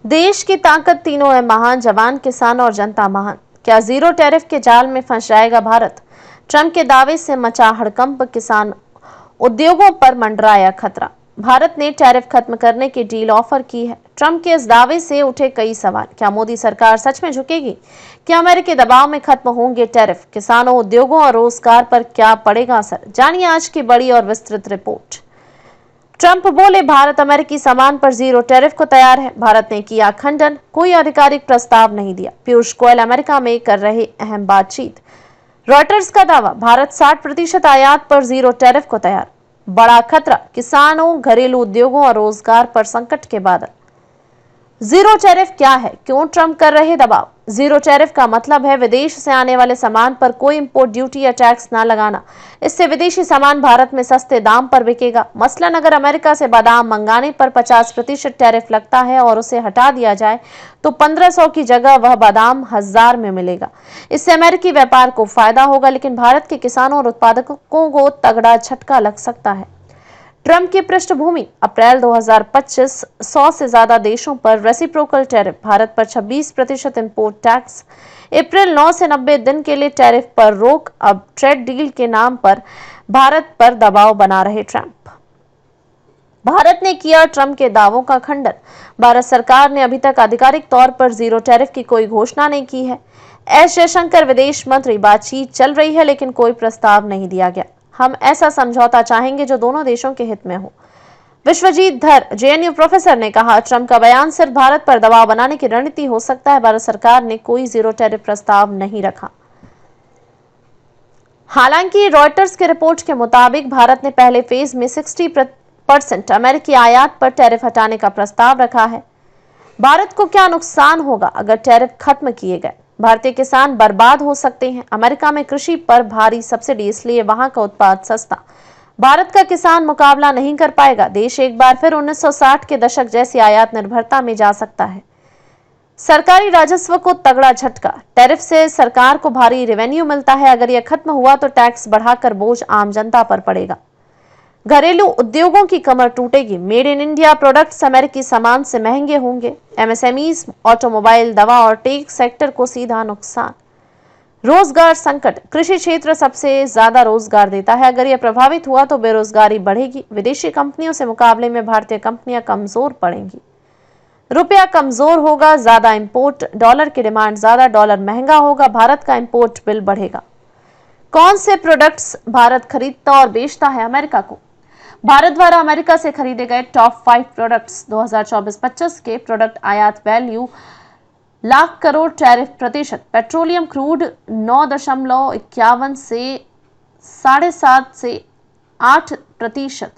देश की ताकत तीनों है महान, जवान, किसान और जनता महान। क्या जीरो टैरिफ के जाल में फंस जाएगा भारत? ट्रंप के दावे से मचा हड़कंप, किसान उद्योगों पर मंडराया खतरा। भारत ने टैरिफ खत्म करने की डील ऑफर की है। ट्रंप के इस दावे से उठे कई सवाल। क्या मोदी सरकार सच में झुकेगी? क्या अमेरिकी दबाव में खत्म होंगे टैरिफ? किसानों, उद्योगों और रोजगार पर क्या पड़ेगा असर? जानिए आज की बड़ी और विस्तृत रिपोर्ट। ट्रंप बोले, भारत अमेरिकी सामान पर जीरो टैरिफ को तैयार है। भारत ने किया खंडन, कोई आधिकारिक प्रस्ताव नहीं दिया। पीयूष गोयल अमेरिका में कर रहे अहम बातचीत। रॉयटर्स का दावा, भारत 60% आयात पर जीरो टैरिफ को तैयार। बड़ा खतरा, किसानों, घरेलू उद्योगों और रोजगार पर संकट के बादल। जीरो टैरिफ क्या है? क्यों ट्रंप कर रहे दबाव? जीरो टैरिफ का मतलब है विदेश से आने वाले सामान पर कोई इंपोर्ट ड्यूटी या टैक्स ना लगाना। इससे विदेशी सामान भारत में सस्ते दाम पर बिकेगा। मसलन अगर अमेरिका से बादाम मंगाने पर 50% टैरिफ लगता है और उसे हटा दिया जाए तो 1500 की जगह वह बादाम 1000 में मिलेगा। इससे अमेरिकी व्यापार को फायदा होगा, लेकिन भारत के किसानों और उत्पादकों को तगड़ा झटका लग सकता है। ट्रंप की पृष्ठभूमि, अप्रैल 2025 100 से ज्यादा देशों पर रेसिप्रोकल टैरिफ, भारत पर 26% इंपोर्ट टैक्स। अप्रैल 9 से 90 दिन के लिए टैरिफ पर रोक। अब ट्रेड डील के नाम पर भारत पर दबाव बना रहे ट्रंप। भारत ने किया ट्रंप के दावों का खंडन। भारत सरकार ने अभी तक आधिकारिक तौर पर जीरो टैरिफ की कोई घोषणा नहीं की है। एस जयशंकर विदेश मंत्री, बातचीत चल रही है लेकिन कोई प्रस्ताव नहीं दिया गया। हम ऐसा समझौता चाहेंगे जो दोनों देशों के हित में हो। विश्वजीत धर, जेएनयू प्रोफेसर, ने कहा, ट्रंप का बयान सिर्फ भारत पर दबाव बनाने की रणनीति हो सकता है। भारत सरकार ने कोई जीरो टैरिफ प्रस्ताव नहीं रखा। हालांकि रॉयटर्स की रिपोर्ट के मुताबिक भारत ने पहले फेज में 60% अमेरिकी आयात पर टैरिफ हटाने का प्रस्ताव रखा है। भारत को क्या नुकसान होगा अगर टैरिफ खत्म किए गए? भारतीय किसान बर्बाद हो सकते हैं। अमेरिका में कृषि पर भारी सब्सिडी, इसलिए वहां का उत्पाद सस्ता। भारत का किसान मुकाबला नहीं कर पाएगा। देश एक बार फिर 1960 के दशक जैसी आयात निर्भरता में जा सकता है। सरकारी राजस्व को तगड़ा झटका। टैरिफ से सरकार को भारी रेवेन्यू मिलता है। अगर यह खत्म हुआ तो टैक्स बढ़ाकर बोझ आम जनता पर पड़ेगा। घरेलू उद्योगों की कमर टूटेगी। मेड इन इंडिया प्रोडक्ट्स अमेरिकी सामान से महंगे होंगे। एमएसएमईज, ऑटोमोबाइल, दवा और टेक सेक्टर को सीधा नुकसान। रोजगार संकट, कृषि क्षेत्र सबसे ज्यादा रोजगार देता है। अगर यह प्रभावित हुआ तो बेरोजगारी बढ़ेगी। विदेशी कंपनियों से मुकाबले में भारतीय कंपनियां कमजोर पड़ेंगी। रुपया कमजोर होगा, ज्यादा इंपोर्ट, डॉलर की डिमांड ज्यादा, डॉलर महंगा होगा, भारत का इंपोर्ट बिल बढ़ेगा। कौन से प्रोडक्ट्स भारत खरीदता और बेचता है अमेरिका को? भारत द्वारा अमेरिका से खरीदे गए टॉप 5 प्रोडक्ट्स 2024-25 के प्रोडक्ट आयात वैल्यू लाख करोड़, टैरिफ प्रतिशत, पेट्रोलियम क्रूड 9.51 से 7.5 से 8%,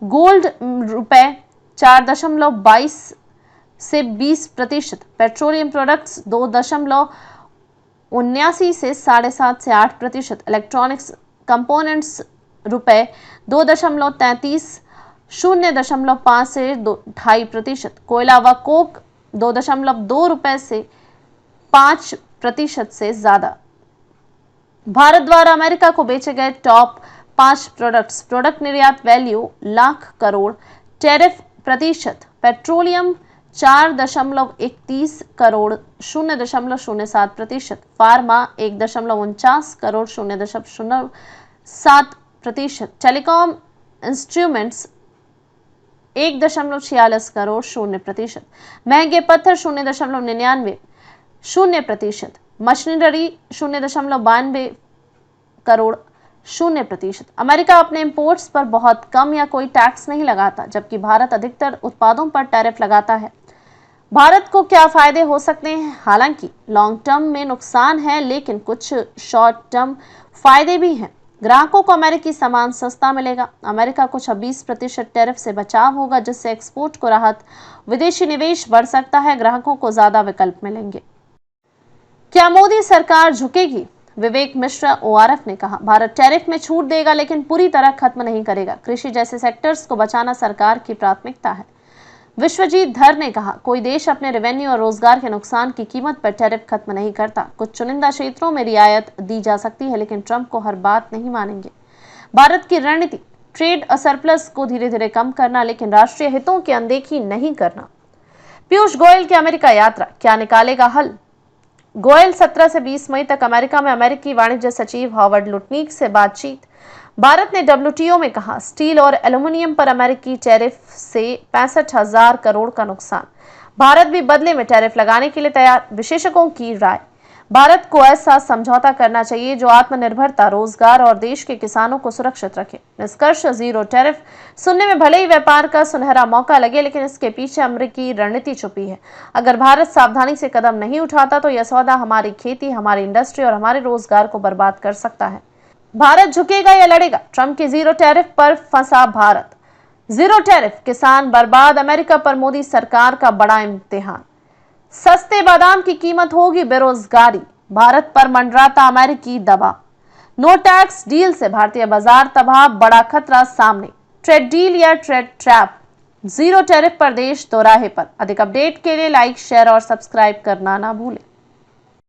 गोल्ड रुपए 4.22 से 20%, पेट्रोलियम प्रोडक्ट्स 2.79 से 7.5 से 8%, इलेक्ट्रॉनिक्स कंपोनेंट्स रुपए 2.33, 0.5 से 2.5%, कोयला व कोक 2.2 रुपए से 5% से ज्यादा। भारत द्वारा अमेरिका को बेचे गए टॉप 5 प्रोडक्ट्स, प्रोडक्ट निर्यात वैल्यू लाख करोड़, टैरिफ प्रतिशत, petroleum 4.31 crore, 0.07%, pharma 1.49 crore, 0.07%, telecom instruments 1.46 crore, 0%, महंगे पत्थर 0.99, 0%, मशीनरी 0.92 करोड़, 0%। अमेरिका अपने इंपोर्ट्स पर बहुत कम या कोई टैक्स नहीं लगाता, जबकि भारत अधिकतर उत्पादों पर टैरिफ लगाता है। भारत को क्या फायदे हो सकते हैं? हालांकि लॉन्ग टर्म में नुकसान है, लेकिन कुछ शॉर्ट टर्म फायदे भी हैं। ग्राहकों को अमेरिकी सामान सस्ता मिलेगा। अमेरिका को 26% टैरिफ से बचाव होगा, जिससे एक्सपोर्ट को राहत, विदेशी निवेश बढ़ सकता है, ग्राहकों को ज्यादा विकल्प मिलेंगे। क्या मोदी सरकार झुकेगी? विवेक मिश्रा, ओआरएफ, ने कहा, भारत टैरिफ में छूट देगा लेकिन पूरी तरह खत्म नहीं करेगा। कृषि जैसे सेक्टर्स को बचाना सरकार की प्राथमिकता है। विश्वजीत धर ने कहा, कोई देश अपने रेवेन्यू और रोजगार के नुकसान की कीमत पर टैरिफ खत्म नहीं करता। कुछ चुनिंदा क्षेत्रों में रियायत दी जा सकती है, लेकिन ट्रंप को हर बात नहीं मानेंगे। भारत की रणनीति, ट्रेड सरप्लस को धीरे धीरे कम करना, लेकिन राष्ट्रीय हितों की अनदेखी नहीं करना। पीयूष गोयल की अमेरिका यात्रा क्या निकालेगा हल? गोयल 17 से 20 मई तक अमेरिका में अमेरिकी वाणिज्य सचिव हॉवर्ड लुटनिक से बातचीत। भारत ने डब्ल्यूटीओ में कहा, स्टील और एल्यूमिनियम पर अमेरिकी टैरिफ से 65,000 करोड़ का नुकसान। भारत भी बदले में टैरिफ लगाने के लिए तैयार, विशेषज्ञों की राय। भारत को ऐसा समझौता करना चाहिए जो आत्मनिर्भरता, रोजगार और देश के किसानों को सुरक्षित रखे। निष्कर्ष, जीरो टैरिफ सुनने में भले ही व्यापार का सुनहरा मौका लगे, लेकिन इसके पीछे अमेरिकी रणनीति छुपी है। अगर भारत सावधानी से कदम नहीं उठाता तो यह सौदा हमारी खेती, हमारी इंडस्ट्री और हमारे रोजगार को बर्बाद कर सकता है। भारत झुकेगा या लड़ेगा? ट्रंप के जीरो टैरिफ पर फंसा भारत। जीरो टैरिफ, किसान बर्बाद, अमेरिका पर मोदी सरकार का बड़ा इम्तिहान। सस्ते बादाम की कीमत होगी बेरोजगारी, भारत पर मंडराता अमेरिकी दबाव। नो टैक्स डील से भारतीय बाजार तबाह, बड़ा खतरा सामने। ट्रेड डील या ट्रेड ट्रैप? जीरो टैरिफ पर देश दोराहे पर। अधिक अपडेट के लिए लाइक, शेयर और सब्सक्राइब करना ना भूलें।